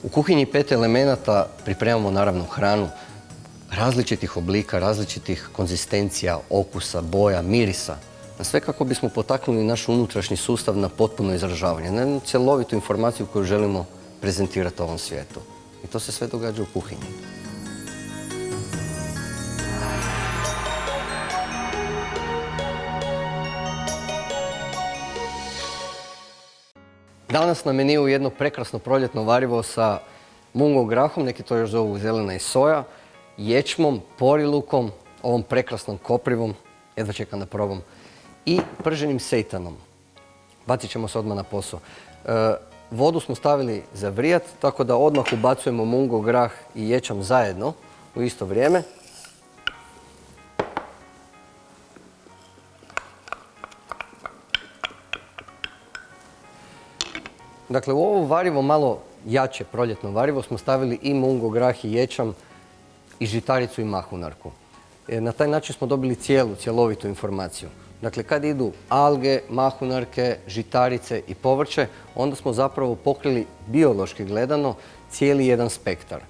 U kuhinji 5 elemenata pripremamo naravno hranu različitih oblika, različitih konzistencija, okusa, boja, mirisa. Sve kako bismo potaknuli naš unutrašnji sustav na potpuno izražavanje, na jednu cjelovitu informaciju koju želimo prezentirati ovom svijetu. I to se sve događa u kuhinji. Danas na meniju jedno prekrasno proljetno varivo sa mungo grahom, neki to još zovu zelena i soja, ječmom, porilukom, ovom prekrasnom koprivom, jedva čekam da probam, i prženim sejtanom. Bacit ćemo se odmah na posao. Vodu smo stavili za vrijat, tako da odmah ubacujemo mungo grah i ječam zajedno u isto vrijeme. Dakle, u ovo varivo, malo jače proljetno varivo, smo stavili i mungo grah i ječam i žitaricu i mahunarku. Na taj način smo dobili cjelovitu informaciju. Dakle, kad idu alge, mahunarke, žitarice i povrće, onda smo zapravo pokrili biološki gledano cijeli jedan spektar.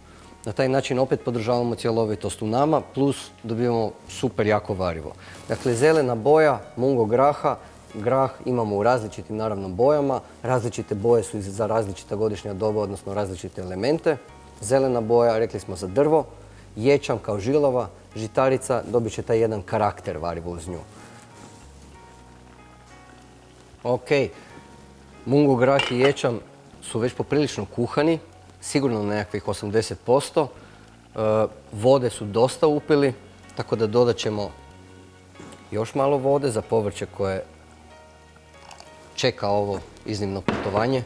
Na taj način opet podržavamo cjelovitost u nama, plus dobivamo super jako varivo. Dakle, zelena boja, mungo graha, grah imamo u različitim naravno bojama, različite boje su za različita godišnja doba, odnosno različite elemente. Zelena boja, rekli smo, za drvo, ječam kao žilava, žitarica dobit će taj jedan karakter varivo uz nju. Ok, mungo grah i ječam su već poprilično kuhani, sigurno nekakvih 80%. Vode su dosta upili, tako da dodat ćemo još malo vode za povrće koje čeka ovo iznimno putovanje.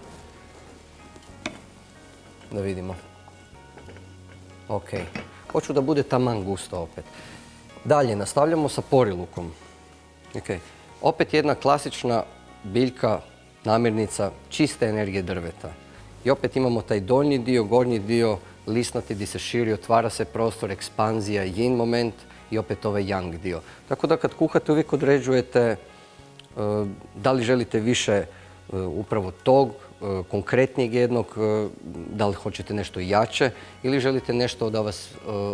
Da vidimo. Ok, hoću da bude taman gusto opet. Dalje, nastavljamo sa porilukom. Ok, opet jedna klasična biljka, namirnica, čiste energije drveta. I opet imamo taj donji dio, gornji dio, lisnati gdje se širi, otvara se prostor, ekspanzija, yin moment i opet ovaj yang dio. Tako da kad kuhate uvijek određujete da li želite više upravo tog, konkretnijeg jednog, da li hoćete nešto jače ili želite nešto da vas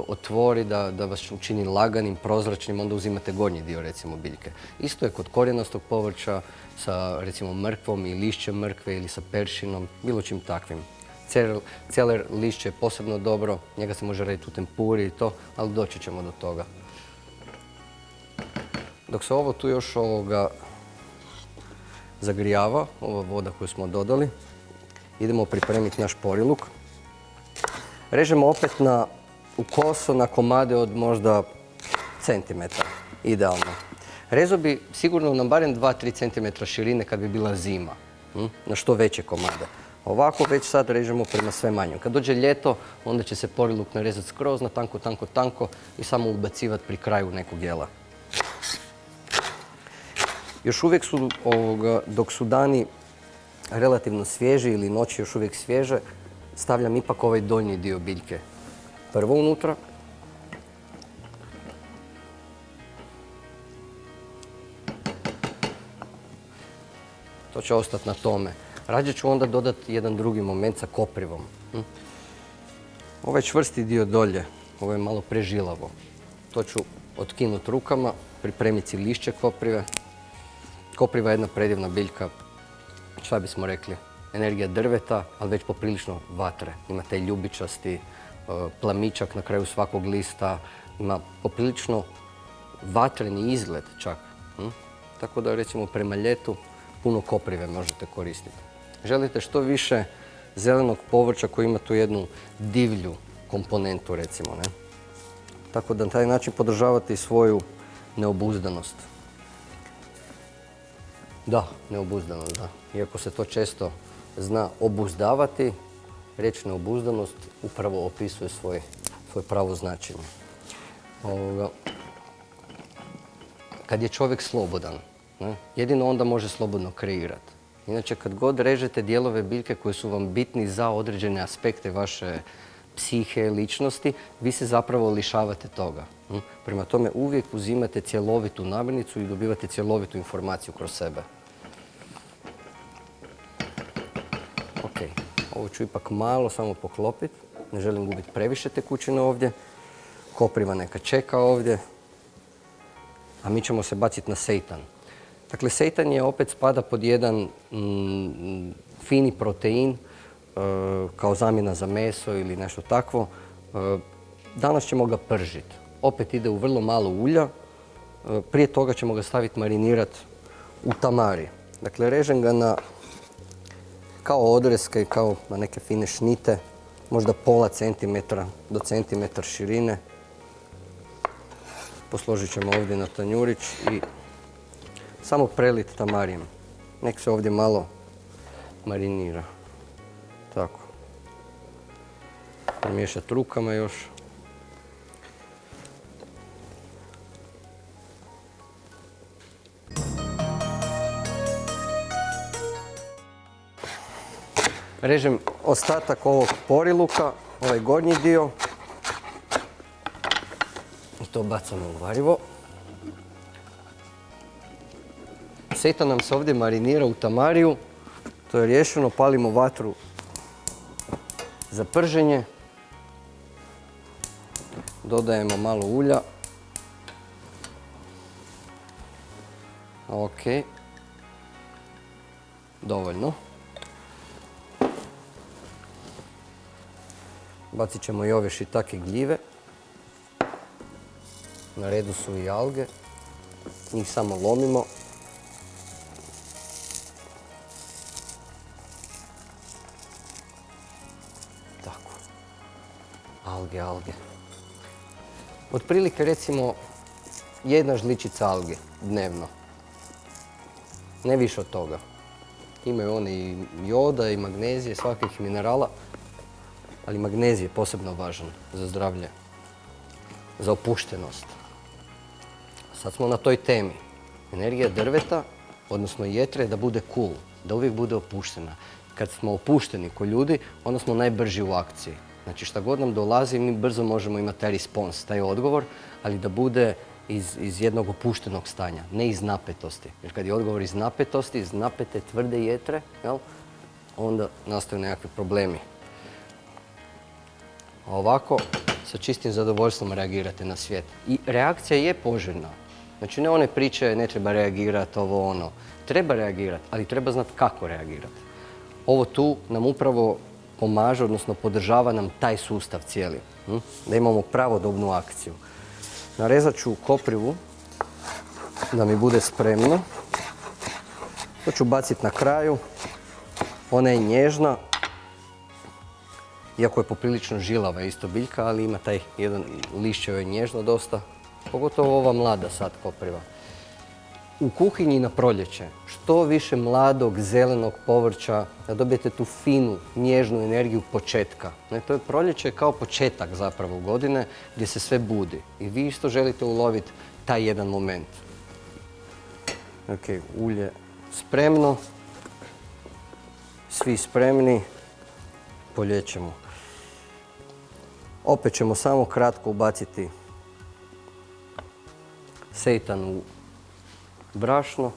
otvori, da vas učini laganim, prozračnim, onda uzimate gornji dio recimo biljke. Isto je kod korijenastog povrća sa recimo mrkvom i lišćem mrkve ili sa peršinom, bilo čim takvim. Celer lišće je posebno dobro, njega se može raditi u tempuri i to, ali doći ćemo do toga. Dok se ovo tu još zagrijava, ova voda koju smo dodali, idemo pripremiti naš poriluk. Režemo opet u koso na komade od možda centimetar, idealno. Rezao bi sigurno na barem 2-3 cm širine kad bi bila zima, na što veće komade. Ovako već sad režemo prema sve manjem. Kad dođe ljeto, onda će se poriluk narezati skroz na tanko i samo ubacivati pri kraju nekog jela. Još uvijek su, dok su dani relativno svježi ili noći još uvijek svježe, stavljam ipak ovaj donji dio biljke prvo unutra. To će ostati na tome. Rađe ću onda dodati jedan drugi moment sa koprivom. Ovaj čvrsti dio dolje, ovo je malo prežilavo. To ću otkinuti rukama, pripremiti lišće koprive. Kopriva je jedna predivna biljka, šta bismo rekli, energija drveta, ali već poprilično vatre. Ima taj ljubičasti plamičak na kraju svakog lista, ima poprilično vatreni izgled čak. Tako da recimo prema ljetu puno koprive možete koristiti. Želite što više zelenog povrća koji ima tu jednu divlju komponentu recimo, ne? Tako da na taj način podržavate i svoju neobuzdanost. Da, neobuzdanost, da. Iako se to često zna obuzdavati, riječ neobuzdanost upravo opisuje svoje pravo značenje. Kad je čovjek slobodan, jedino onda može slobodno kreirati. Inače, kad god režete dijelove biljke koji su vam bitni za određene aspekte vaše psihe, ličnosti, vi se zapravo lišavate toga. Prema tome, uvijek uzimate cjelovitu namirnicu i dobivate cjelovitu informaciju kroz sebe. Ok, Ovo ću ipak malo samo poklopiti. Ne želim gubiti previše tekućine ovdje. Kopriva neka čeka ovdje. A mi ćemo se baciti na seitan. Dakle, seitan je opet spada pod jedan fini protein kao zamjena za meso ili nešto takvo. Danas ćemo ga pržiti. Opet ide u vrlo malo ulja. Prije toga ćemo ga staviti marinirati u tamari. Dakle, režem ga kao odreske, kao na neke fine šnite, možda pola centimetra do centimetar širine. Posložit ćemo ovdje na tanjurić i samo preliti tamarijem. Nek se ovdje malo marinira. Tako. Promiješati rukama još. Režem ostatak ovog poriluka, ovaj gornji dio. I to bacamo u varivo. Seitan nam se ovdje marinira u tamariju. To je riješeno, palimo vatru za prženje. Dodajemo malo ulja. Ok. Dovoljno. Bacit ćemo i ove shiitake gljive. Na redu su i alge. Njih samo lomimo. Tako. Alge. Otprilike recimo 1 žličica alge dnevno. Ne više od toga. Imaju one i joda i magnezije, svakih minerala. Ali magnezij je posebno važan za zdravlje, za opuštenost. Sad smo na toj temi. Energija drveta, odnosno jetre, da bude cool, da uvijek bude opuštena. Kad smo opušteni ko ljudi, onda smo najbrži u akciji. Znači šta god nam dolazi, mi brzo možemo imati taj respons, taj odgovor, ali da bude iz jednog opuštenog stanja, ne iz napetosti. Jer kad je odgovor iz napetosti, iz napete tvrde jetre, onda nastaju nekakvi problemi. A ovako, sa čistim zadovoljstvom reagirate na svijet. I reakcija je poželjna. Znači ne one priče ne treba reagirati, ovo ono. Treba reagirati, ali treba znati kako reagirati. Ovo tu nam upravo pomaže, odnosno podržava nam taj sustav cijeli. Da imamo pravodobnu akciju. Narezat ću koprivu da mi bude spremno. To ću baciti na kraju. Ona je nježna. Iako je poprilično žilava isto biljka, ali ima taj jedan lišće je nježno dosta. Pogotovo ova mlada sad kopriva. U kuhinji na proljeće što više mladog zelenog povrća da dobijete tu finu, nježnu energiju početka. To je proljeće kao početak zapravo godine gdje se sve budi. I vi isto želite uloviti taj jedan moment. Ok, ulje spremno. Svi spremni. Poljećemo. Opet ćemo samo kratko ubaciti seitan u brašno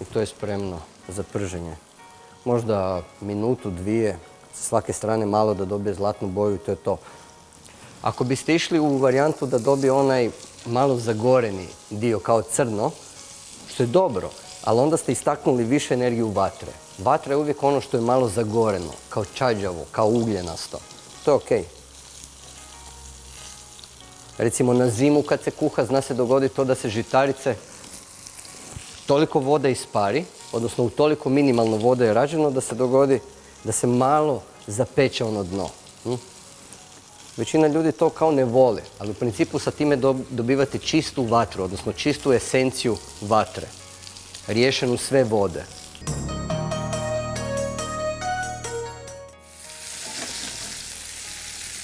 i to je spremno za prženje. Možda minutu, dvije, s svake strane malo da dobije zlatnu boju i to je to. Ako biste išli u varijantu da dobije onaj malo zagoreni dio kao crno, što je dobro, ali onda ste istaknuli više energiju vatre. Vatra je uvijek ono što je malo zagoreno, kao čađavo, kao ugljenasto. To je okej. Recimo na zimu kad se kuha zna se dogoditi to da se žitarice toliko vode ispari, odnosno u toliko minimalno vode je rađeno da se dogodi da se malo zapeče ono dno. Većina ljudi to kao ne vole, ali u principu sa time dobivate čistu vatru, odnosno čistu esenciju vatre, riješenu sve vode.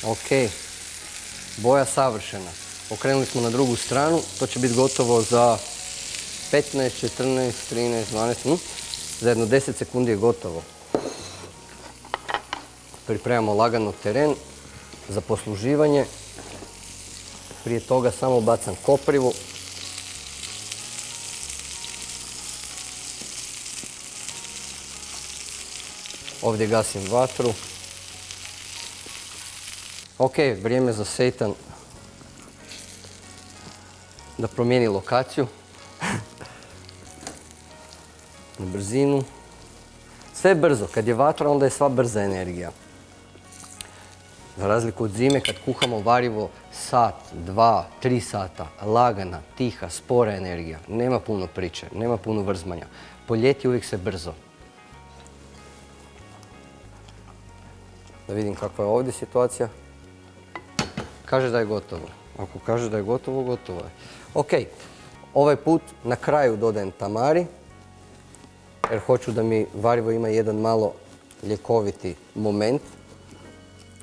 Ok, boja savršena. Okrenuli smo na drugu stranu, to će biti gotovo za 15, 14, 13, 12, za jedno 10 sekundi je gotovo. Pripremamo lagano teren za posluživanje. Prije toga samo bacam koprivu. Ovdje gasim vatru. Ok, vrijeme za seitan da promijeni lokaciju. Na brzinu. Sve je brzo. Kad je vatra, onda je sva brza energija. Za razliku od zime, kad kuhamo varivo sat, 2, 3 sata, lagana, tiha, spora energija. Nema puno priče, nema puno vrzmanja. Po ljeti uvijek se brzo. Da vidim kakva je ovdje situacija. Kaže da je gotovo. Ako kaže da je gotovo, gotovo je. Ok, ovaj put na kraju dodajem tamari, jer hoću da mi varivo ima jedan malo ljekoviti moment.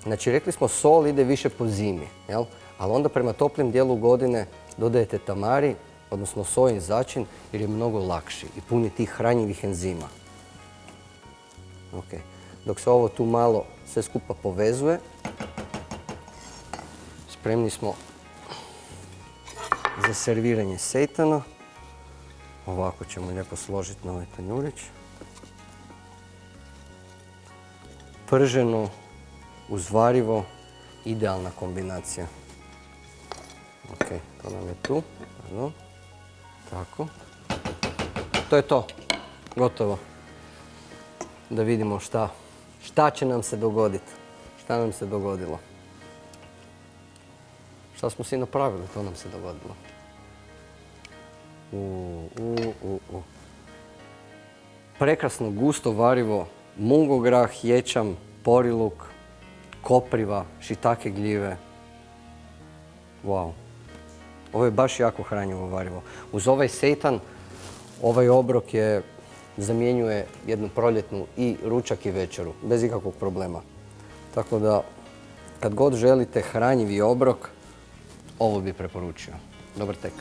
Znači, rekli smo sol ide više po zimi, jel? Ali onda prema toplim dijelu godine dodajete tamari, odnosno sojin začin, jer je mnogo lakši i puni tih hranjivih enzima. Ok, dok se ovo tu malo sve skupa povezuje, spremni smo za serviranje seitana. Ovako ćemo lijepo složiti na ovaj tanjurić. Prženo uz varivo, idealna kombinacija. Ok, to nam je tu. Tako. To je to. Gotovo. Da vidimo šta će nam se dogoditi. Šta nam se dogodilo. Šta smo si napravili, to nam se dogodilo. Prekrasno gusto varivo, mungograh, ječam, poriluk, kopriva, shiitake gljive. Wow. Ovo je baš jako hranjivo varivo. Uz ovaj seitan, ovaj obrok zamjenjuje jednu proljetnu i ručak i večeru, bez ikakvog problema. Tako da, kad god želite hranjivi obrok, ovo bi preporučio. Dobar tek.